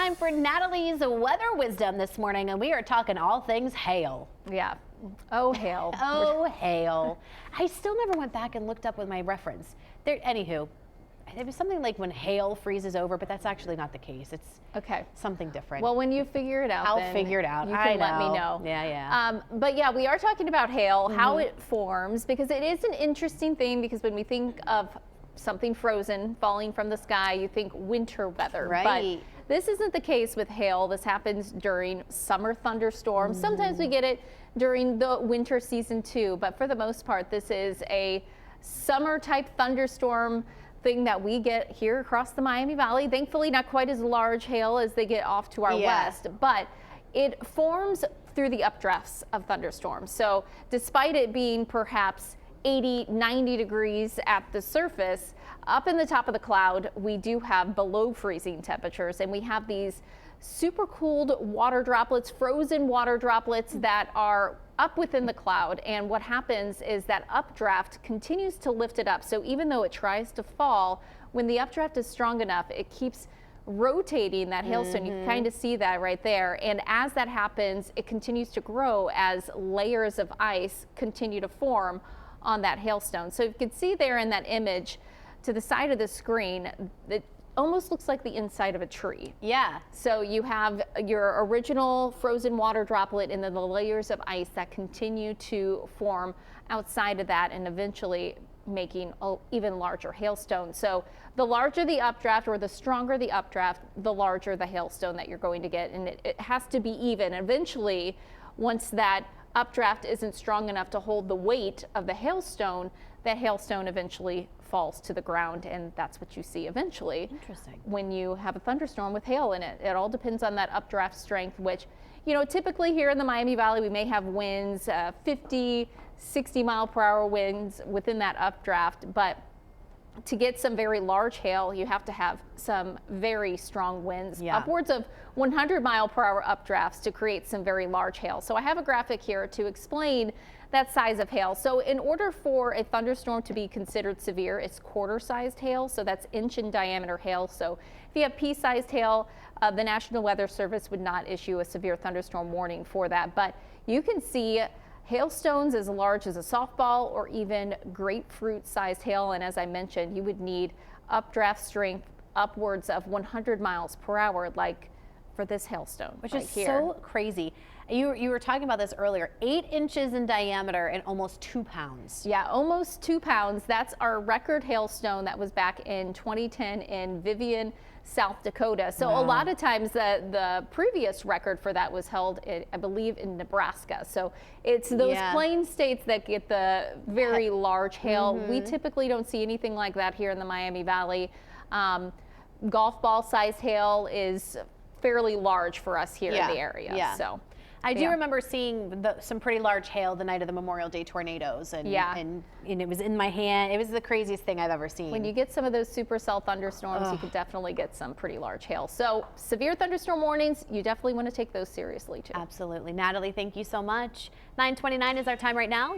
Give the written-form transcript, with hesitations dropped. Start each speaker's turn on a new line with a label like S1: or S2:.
S1: time for Natalie's weather wisdom this morning, and we are talking all things hail.
S2: Yeah. Oh, hail.
S1: Oh, hail. I still never went back and looked up with my reference. Anywho, it was something like when hail freezes over, but that's actually not the case. It's
S2: okay.
S1: Something different.
S2: Well, when you figure it out,
S1: I'll figure it out.
S2: You can let me know.
S1: Yeah.
S2: But yeah, we are talking about hail, how it forms, because it is an interesting thing. Because when we think of something frozen falling from the sky, you think winter weather.
S1: Right.
S2: But this isn't the case with hail. This happens during summer thunderstorms. Sometimes we get it during the winter season too, but for the most part, this is a summer type thunderstorm thing that we get here across the Miami Valley. Thankfully, not quite as large hail as they get off to our west, but it forms through the updrafts of thunderstorms. So despite it being perhaps 80, 90 degrees at the surface, up in the top of the cloud, we do have below freezing temperatures, and we have these super cooled water droplets, frozen water droplets that are up within the cloud. And what happens is that updraft continues to lift it up. So even though it tries to fall, when the updraft is strong enough, it keeps rotating that hailstone. You can kind of see that right there. And as that happens, it continues to grow as layers of ice continue to form on that hailstone. So you can see there in that image to the side of the screen, it almost looks like the inside of a tree.
S1: Yeah.
S2: So you have your original frozen water droplet and then the layers of ice that continue to form outside of that and eventually making an even larger hailstone. So the larger the updraft or the stronger the updraft, the larger the hailstone that you're going to get. And it has to be even. Eventually, once that updraft isn't strong enough to hold the weight of the hailstone, that hailstone eventually falls to the ground, and that's what you see eventually.
S1: Interesting.
S2: When you have a thunderstorm with hail in it. It all depends on that updraft strength, which, you know, typically here in the Miami Valley, we may have winds, 50, 60 mile per hour winds within that updraft, but to get some very large hail, you have to have some very strong winds, upwards of 100 mile per hour updrafts to create some very large hail. So I have a graphic here to explain that size of hail. So in order for a thunderstorm to be considered severe, it's quarter-sized hail. So that's inch in diameter hail. So if you have pea-sized hail, the National Weather Service would not issue a severe thunderstorm warning for that. But you can see hailstones as large as a softball or even grapefruit-sized hail. And as I mentioned, you would need updraft strength upwards of 100 miles per hour, like for this hailstone,
S1: which
S2: right
S1: is
S2: here.
S1: So crazy. You were talking about this earlier, 8 inches in diameter and almost 2 pounds.
S2: Yeah, almost 2 pounds. That's our record hailstone that was back in 2010 in Vivian, South Dakota. So a lot of times the previous record for that was held, I believe, in Nebraska. So it's those plain states that get the very large hail. We typically don't see anything like that here in the Miami Valley. Golf ball sized hail is fairly large for us here in the area. So
S1: I do remember seeing some pretty large hail the night of the Memorial Day tornadoes, and it was in my hand. It was the craziest thing I've ever seen.
S2: When you get some of those supercell thunderstorms, you could definitely get some pretty large hail. So severe thunderstorm warnings, you definitely want to take those seriously too.
S1: Absolutely. Natalie, thank you so much. 9:29 is our time right now.